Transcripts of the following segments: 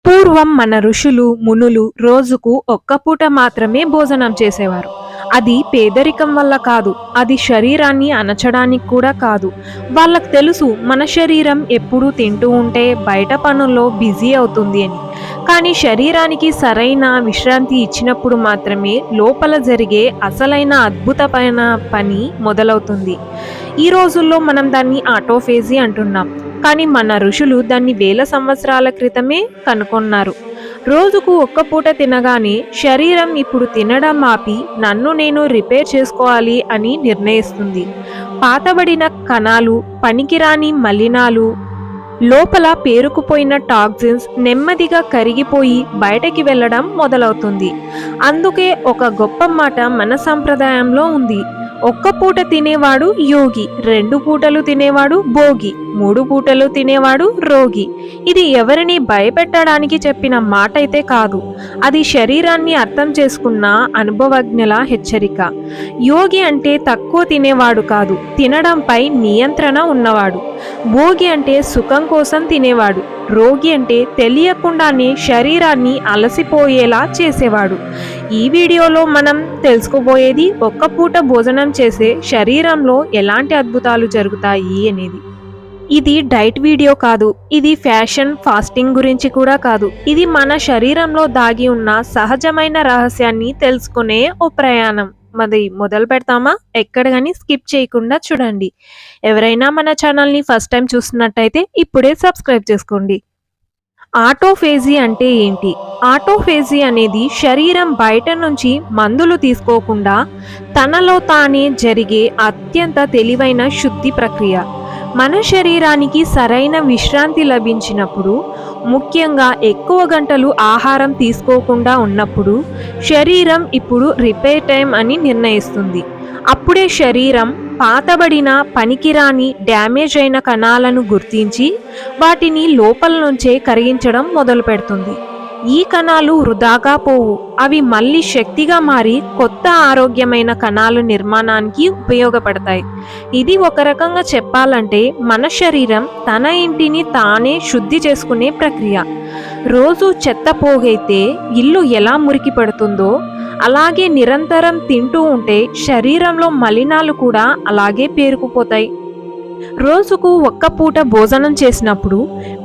పూర్వం మన ఋషులు మునులు రోజుకు ఒక్క పూట మాత్రమే భోజనం చేసేవారు. అది పేదరికం వల్ల కాదు, అది శరీరాన్ని అణచడానికి కూడా కాదు. వాళ్ళకు తెలుసు మన శరీరం ఎప్పుడూ తింటూ ఉంటే బయట పనుల్లో బిజీ అవుతుంది అని. కానీ శరీరానికి సరైన విశ్రాంతి ఇచ్చినప్పుడు మాత్రమే లోపల జరిగే అసలైన అద్భుతమైన పని మొదలవుతుంది. ఈ రోజుల్లో మనం దాన్ని ఆటోఫేజీ అంటున్నాం, కానీ మన ఋషులు దాన్ని వేల సంవత్సరాల క్రితమే కనుగొన్నారు. రోజుకు ఒక్క పూట తినగానే శరీరం ఇప్పుడు తినడం ఆపి నన్ను నేను రిపేర్ చేసుకోవాలి అని నిర్ణయిస్తుంది. పాతబడిన కణాలు, పనికిరాని మలినాలు, లోపల పేరుకుపోయిన టాక్సిన్స్ నెమ్మదిగా కరిగిపోయి బయటకి వెళ్ళడం మొదలవుతుంది. అందుకే ఒక గొప్ప మాట మన సంప్రదాయంలో ఉంది: ఒక్క పూట తినేవాడు యోగి, 2 పూటలు తినేవాడు భోగి, 3 పూటలు తినేవాడు రోగి. ఇది ఎవరిని భయపెట్టడానికి చెప్పిన మాట అయితే కాదు, అది శరీరాన్ని అర్థం చేసుకున్న అనుభవజ్ఞుల హెచ్చరిక. యోగి అంటే తక్కువ తినేవాడు కాదు, తినడంపై నియంత్రణ ఉన్నవాడు. భోగి అంటే సుఖం కోసం తినేవాడు. రోగి అంటే తెలియకుండానే శరీరాన్ని అలసిపోయేలా చేసేవాడు. ఈ వీడియోలో మనం తెలుసుకోబోయేది ఒక్క పూట భోజనం చేసే శరీరంలో ఎలాంటి అద్భుతాలు జరుగుతాయి అనేది. ఇది డైట్ వీడియో కాదు, ఇది ఫ్యాషన్ ఫాస్టింగ్ గురించి కూడా కాదు. ఇది మన శరీరంలో దాగి ఉన్న సహజమైన రహస్యాన్ని తెలుసుకునే ఓ ప్రయాణం. మరి మొదలు పెడతామా? ఎక్కడ కానీ స్కిప్ చేయకుండా చూడండి. ఎవరైనా మన ఛానల్ని ఫస్ట్ టైం చూస్తున్నట్టయితే ఇప్పుడే సబ్స్క్రైబ్ చేసుకోండి. ఆటోఫేజీ అంటే ఏంటి? ఆటోఫేజీ అనేది శరీరం బయట నుంచి మందులు తీసుకోకుండా తనలో తానే జరిగే అత్యంత తెలివైన శుద్ధి ప్రక్రియ. మన శరీరానికి సరైన విశ్రాంతి లభించినప్పుడు, ముఖ్యంగా ఎక్కువ గంటలు ఆహారం తీసుకోకుండా ఉన్నప్పుడు శరీరం ఇప్పుడు రిపేర్ టైం అని నిర్ణయిస్తుంది. అప్పుడే శరీరం పాతబడిన, పనికిరాని, డ్యామేజ్ అయిన కణాలను గుర్తించి వాటిని లోపల నుంచే కరిగించడం మొదలు పెడుతుంది. ఈ కణాలు వృధాగా పోవు, అవి మళ్ళీ శక్తిగా మారి కొత్త ఆరోగ్యమైన కణాల నిర్మాణానికి ఉపయోగపడతాయి. ఇది ఒక రకంగా చెప్పాలంటే మన శరీరం తన ఇంటిని తానే శుద్ధి చేసుకునే ప్రక్రియ. రోజు చెత్త పోగైతే ఇల్లు ఎలా మురికి పడుతుందో, అలాగే నిరంతరం తింటూ ఉంటే శరీరంలో మలినాలు కూడా అలాగే పేరుకుపోతాయి. రోజుకు ఒక్క పూట భోజనం చేసినప్పుడు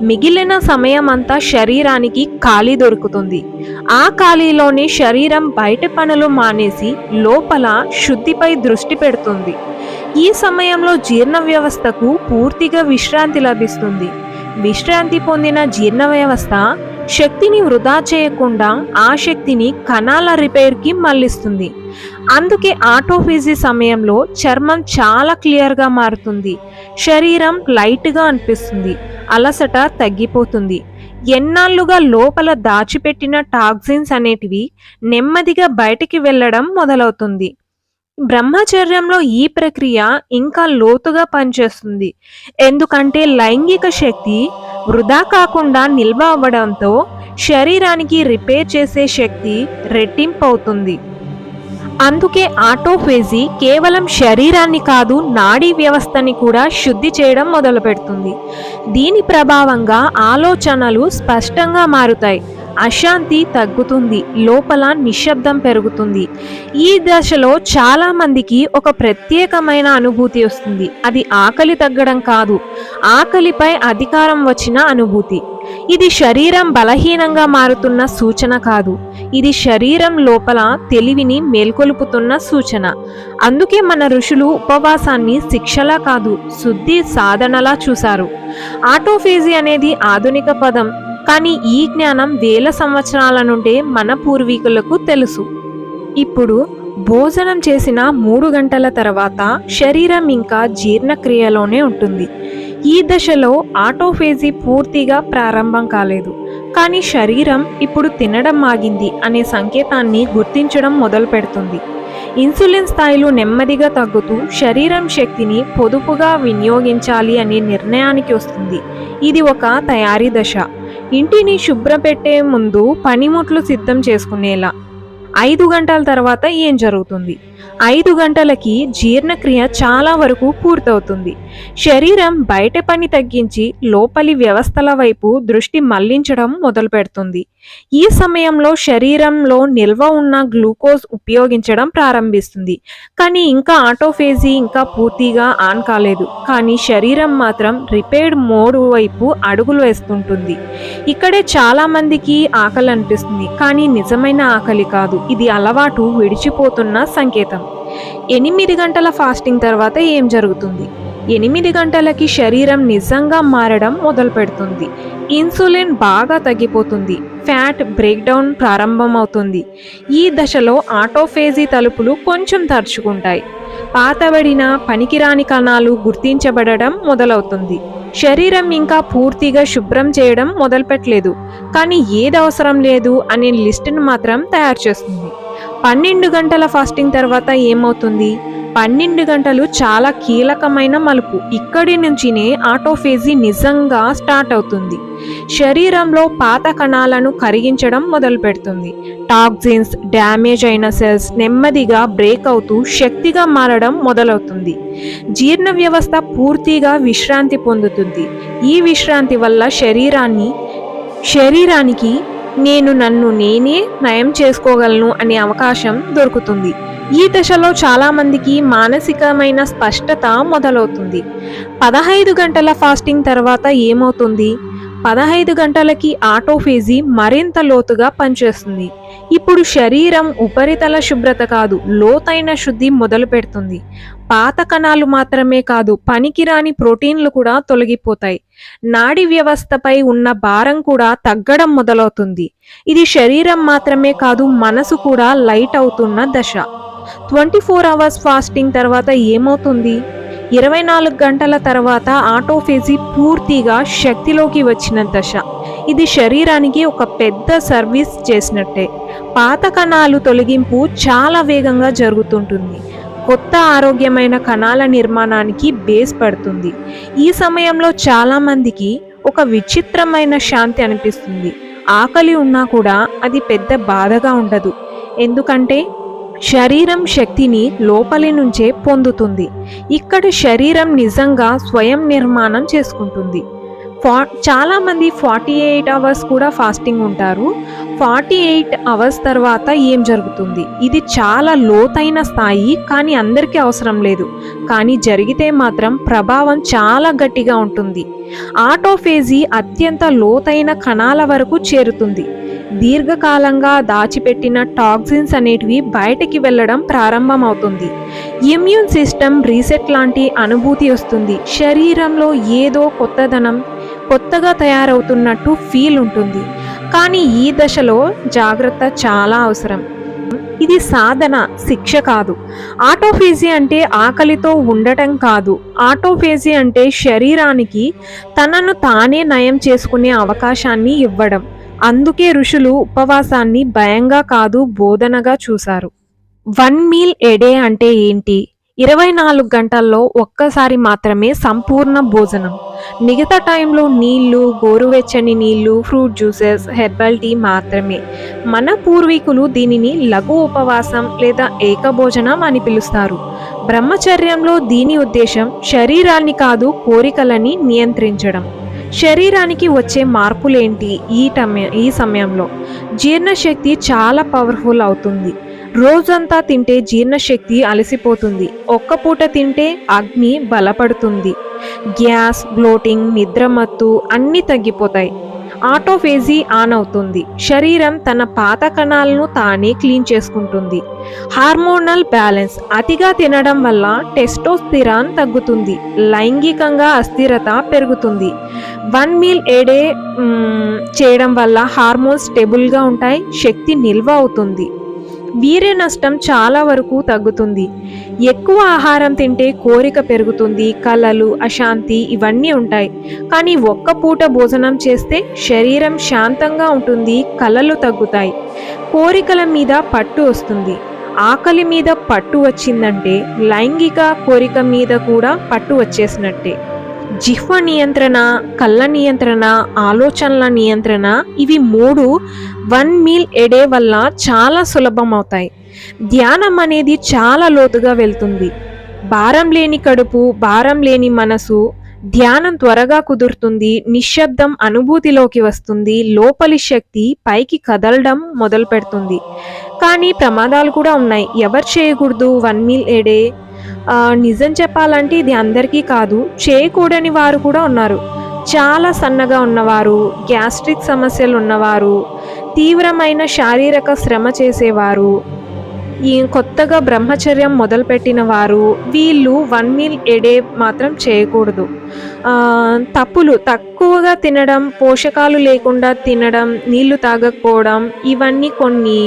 మిగిలిన సమయం అంతా శరీరానికి ఖాళీ దొరుకుతుంది. ఆ ఖాళీలోనే శరీరం బయట పనులు మానేసి లోపల శుద్ధిపై దృష్టి పెడుతుంది. ఈ సమయంలో జీర్ణ వ్యవస్థకు పూర్తిగా విశ్రాంతి లభిస్తుంది. విశ్రాంతి పొందిన జీర్ణ వ్యవస్థ శక్తిని వృధా చేయకుండా ఆ శక్తిని కణాల రిపేర్కి మళ్లిస్తుంది. అందుకే ఆటోఫేజీ సమయంలో చర్మం చాలా క్లియర్గా మారుతుంది, శరీరం లైట్గా అనిపిస్తుంది, అలసట తగ్గిపోతుంది. ఎన్నాళ్ళుగా లోపల దాచిపెట్టిన టాక్సిన్స్ అనేటివి నెమ్మదిగా బయటికి వెళ్ళడం మొదలవుతుంది. బ్రహ్మచర్యంలో ఈ ప్రక్రియ ఇంకా లోతుగా పనిచేస్తుంది, ఎందుకంటే లైంగిక శక్తి వృధా కాకుండా నిల్వ అవ్వడంతో శరీరానికి రిపేర్ చేసే శక్తి రెట్టింపు అవుతుంది. అందుకే ఆటోఫేజీ కేవలం శరీరాన్ని కాదు, నాడీ వ్యవస్థని కూడా శుద్ధి చేయడం మొదలు పెడుతుంది. దీని ప్రభావంగా ఆలోచనలు స్పష్టంగా మారుతాయి, అశాంతి తగ్గుతుంది, లోపల నిశ్శబ్దం పెరుగుతుంది. ఈ దశలో చాలా మందికి ఒక ప్రత్యేకమైన అనుభూతి వస్తుంది. అది ఆకలి తగ్గడం కాదు, ఆకలిపై అధికారం వచ్చిన అనుభూతి. ఇది శరీరం బలహీనంగా మారుతున్న సూచన కాదు, ఇది శరీరం లోపల తెలివిని మేల్కొలుపుతున్న సూచన. అందుకే మన ఋషులు ఉపవాసాన్ని శిక్షలా కాదు, శుద్ధి సాధనలా చూశారు. ఆటోఫేజీ అనేది ఆధునిక పదం, కానీ ఈ జ్ఞానం వేల సంవత్సరాల నుండే మన పూర్వీకులకు తెలుసు. ఇప్పుడు భోజనం చేసిన 3 గంటల తర్వాత శరీరం ఇంకా జీర్ణక్రియలోనే ఉంటుంది. ఈ దశలో ఆటోఫేజీ పూర్తిగా ప్రారంభం కాలేదు, కానీ శరీరం ఇప్పుడు తినడం ఆగింది అనే సంకేతాన్ని గుర్తించడం మొదలు పెడుతుంది. ఇన్సులిన్ స్థాయిలు నెమ్మదిగా తగ్గుతూ శరీరం శక్తిని పొదుపుగా వినియోగించాలి అనే నిర్ణయానికి వస్తుంది. ఇది ఒక తయారీ దశ. ఇంటిని శుభ్రపెట్టే ముందు పనిముట్లు సిద్ధం చేసుకునేలా. 5 గంటల తర్వాత ఏం జరుగుతుంది? 5 గంటలకి జీర్ణక్రియ చాలా వరకు పూర్తవుతుంది. శరీరం బయట పని తగ్గించి లోపలి వ్యవస్థల వైపు దృష్టి మళ్లించడం మొదలుపెడుతుంది. ఈ సమయంలో శరీరంలో నిల్వ ఉన్న గ్లూకోజ్ ఉపయోగించడం ప్రారంభిస్తుంది. కానీ ఇంకా ఆటోఫేజీ ఇంకా పూర్తిగా ఆన్ కాలేదు. కానీ శరీరం మాత్రం రిపేర్డ్ మోడ్ వైపు అడుగులు వేస్తుంటుంది. ఇక్కడే చాలా మందికి ఆకలి అనిపిస్తుంది, కానీ నిజమైన ఆకలి కాదు. ఇది అలవాటు విడిచిపోతున్న సంకేతం. 8 గంటల ఫాస్టింగ్ తర్వాత ఏం జరుగుతుంది? 8 గంటలకి శరీరం నిజంగా మారడం మొదలు పెడుతుంది. ఇన్సులిన్ బాగా తగ్గిపోతుంది. ఫ్యాట్ బ్రేక్డౌన్ ప్రారంభమవుతుంది. ఈ దశలో ఆటోఫేజీ తలుపులు కొంచెం తరుచుకుంటాయి. పాతబడిన పనికిరాని కణాలు గుర్తించబడడం మొదలవుతుంది. శరీరం ఇంకా పూర్తిగా శుభ్రం చేయడం మొదలుపెట్టలేదు, కానీ ఏది అవసరం లేదు అనే లిస్టును మాత్రం తయారు చేస్తుంది. 12 గంటల ఫాస్టింగ్ తర్వాత ఏమవుతుంది? 12 గంటలు చాలా కీలకమైన మలుపు. ఇక్కడి నుంచినే ఆటోఫేజీ నిజంగా స్టార్ట్ అవుతుంది. శరీరంలో పాత కణాలను కరిగించడం మొదలుపెడుతుంది. టాక్సిన్స్, డ్యామేజ్ అయిన సెల్స్ నెమ్మదిగా బ్రేక్ అవుతూ శక్తిగా మారడం మొదలవుతుంది. జీర్ణ వ్యవస్థ పూర్తిగా విశ్రాంతి పొందుతుంది. ఈ విశ్రాంతి వల్ల శరీరానికి నన్ను నేనే నయం చేసుకోగలను అనే అవకాశం దొరుకుతుంది. ఈ దశలో చాలామందికి మానసికమైన స్పష్టత మొదలవుతుంది. 15 గంటల ఫాస్టింగ్ తర్వాత ఏమవుతుంది? 15 గంటలకి ఆటోఫేజీ మరింత లోతుగా పనిచేస్తుంది. ఇప్పుడు శరీరం ఉపరితల శుభ్రత కాదు, లోతైన శుద్ధి మొదలు పెడుతుంది. పాత కణాలు మాత్రమే కాదు, పనికిరాని ప్రోటీన్లు కూడా తొలగిపోతాయి. నాడీ వ్యవస్థపై ఉన్న భారం కూడా తగ్గడం మొదలవుతుంది. ఇది శరీరం మాత్రమే కాదు, మనసు కూడా లైట్ అవుతున్న దశ. 24 అవర్స్ ఫాస్టింగ్ తర్వాత ఏమవుతుంది? 24 గంటల తర్వాత ఆటోఫేజీ పూర్తిగా శక్తిలోకి వచ్చిన దశ. ఇది శరీరానికి ఒక పెద్ద సర్వీస్ చేసినట్టే. పాత కణాలు తొలగింపు చాలా వేగంగా జరుగుతుంటుంది. కొత్త ఆరోగ్యమైన కణాల నిర్మాణానికి బేస్ పడుతుంది. ఈ సమయంలో చాలామందికి ఒక విచిత్రమైన శాంతి అనిపిస్తుంది. ఆకలి ఉన్నా కూడా అది పెద్ద బాధగా ఉండదు. ఎందుకంటే శరీరం శక్తిని లోపలి నుంచే పొందుతుంది. ఇక్కడ శరీరం నిజంగా స్వయం నిర్మాణం చేసుకుంటుంది. చాలామంది 48 అవర్స్ కూడా ఫాస్టింగ్ ఉంటారు. 48 అవర్స్ తర్వాత ఏం జరుగుతుంది? ఇది చాలా లోతైన స్థాయి, కానీ అందరికీ అవసరం లేదు. కానీ జరిగితే మాత్రం ప్రభావం చాలా గట్టిగా ఉంటుంది. ఆటోఫేజీ అత్యంత లోతైన కణాల వరకు చేరుతుంది. దీర్ఘకాలంగా దాచిపెట్టిన టాక్సిన్స్ అనేటివి బయటికి వెళ్ళడం ప్రారంభమవుతుంది. ఇమ్యూన్ సిస్టమ్ రీసెట్ లాంటి అనుభూతి వస్తుంది. శరీరంలో ఏదో కొత్తగా తయారవుతున్నట్టు ఫీల్ ఉంటుంది. కానీ ఈ దశలో జాగ్రత్త చాలా అవసరం. ఇది సాధన, శిక్ష కాదు. ఆటోఫేజీ అంటే ఆకలితో ఉండటం కాదు. ఆటోఫేజీ అంటే శరీరానికి తనను తానే నయం చేసుకునే అవకాశాన్ని ఇవ్వడం. అందుకే ఋషులు ఉపవాసాన్ని భయంగా కాదు, బోధనగా చూశారు. 1 మీల్ ఎ డే అంటే ఏంటి? 24 గంటల్లో ఒక్కసారి మాత్రమే సంపూర్ణ భోజనం. మిగతా టైంలో నీళ్లు, గోరువెచ్చని నీళ్లు, ఫ్రూట్ జ్యూసెస్, హెర్బల్ టీ మాత్రమే. మన పూర్వీకులు దీనిని లఘు ఉపవాసం లేదా ఏకభోజనం అని పిలుస్తారు. బ్రహ్మచర్యంలో దీని ఉద్దేశం శరీరాన్ని కాదు, కోరికలని నియంత్రించడం. శరీరానికి వచ్చే మార్పులేంటి? ఈ సమయంలో జీర్ణశక్తి చాలా పవర్ఫుల్ అవుతుంది. రోజంతా తింటే జీర్ణశక్తి అలసిపోతుంది. ఒక్క పూట తింటే అగ్ని బలపడుతుంది. గ్యాస్, బ్లోటింగ్, నిద్రమత్తు అన్నీ తగ్గిపోతాయి. ఆటోఫేజీ ఆన్ అవుతుంది. శరీరం తన పాత కణాలను తానే క్లీన్ చేసుకుంటుంది. Hormonal balance. అతిగా తినడం వల్ల టెస్టోస్టిరాన్ తగ్గుతుంది. లైంగికంగా అస్థిరత పెరుగుతుంది. 1 మీల్ ఏ డే చేయడం వల్ల హార్మోన్స్ స్టేబుల్గా ఉంటాయి. శక్తి నిల్వ అవుతుంది. వీర్య నష్టం చాలా వరకు తగ్గుతుంది. ఎక్కువ ఆహారం తింటే కోరిక పెరుగుతుంది, కలలు, అశాంతి ఇవన్నీ ఉంటాయి. కానీ ఒక్క పూట భోజనం చేస్తే శరీరం శాంతంగా ఉంటుంది, కలలు తగ్గుతాయి, కోరికల మీద పట్టు వస్తుంది. ఆకలి మీద పట్టు వచ్చిందంటే లైంగిక కోరిక మీద కూడా పట్టు వచ్చేసినట్టే. జిహ్వ నియంత్రణ, కళ్ళ నియంత్రణ, ఆలోచనల నియంత్రణ, ఇవి 3 1 మీల్ ఎ డే వల్ల చాలా సులభం అవుతాయి. ధ్యానం అనేది చాలా లోతుగా వెళ్తుంది. భారం లేని కడుపు, భారం లేని మనసు, ధ్యానం త్వరగా కుదురుతుంది, నిశ్శబ్దం అనుభూతిలోకి వస్తుంది, లోపలి శక్తి పైకి కదలడం మొదలు పెడుతుంది. కానీ ప్రమాదాలు కూడా ఉన్నాయి. ఎవరు చేయకూడదు 1 మీల్ ఎ డే? నిజం చెప్పాలంటే ఇది అందరికీ కాదు, చేయకూడని వారు కూడా ఉన్నారు. చాలా సన్నగా ఉన్నవారు, గ్యాస్ట్రిక్ సమస్యలు ఉన్నవారు, తీవ్రమైన శారీరక శ్రమ చేసేవారు, ఈ కొత్తగా బ్రహ్మచర్యం మొదలుపెట్టిన వారు, వీళ్ళు 1 మీల్ ఎ డే మాత్రం చేయకూడదు. తప్పులు తక్కువగా తినడం, పోషకాలు లేకుండా తినడం, నీళ్లు తాగకపోవడం, ఇవన్నీ కొన్ని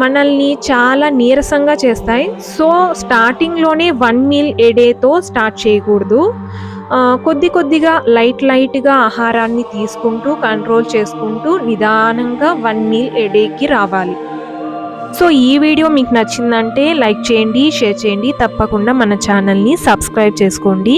మనల్ని చాలా నీరసంగా చేస్తాయి. సో స్టార్టింగ్లోనే 1 మీల్ ఎ డేతో స్టార్ట్ చేయకూడదు. కొద్దిగా లైట్గా ఆహారాన్ని తీసుకుంటూ కంట్రోల్ చేసుకుంటూ నిదానంగా 1 మీల్ ఎ డేకి రావాలి. సో ఈ వీడియో మీకు నచ్చిందంటే లైక్ చేయండి, షేర్ చేయండి, తప్పకుండా మన ఛానల్ని సబ్స్క్రైబ్ చేసుకోండి.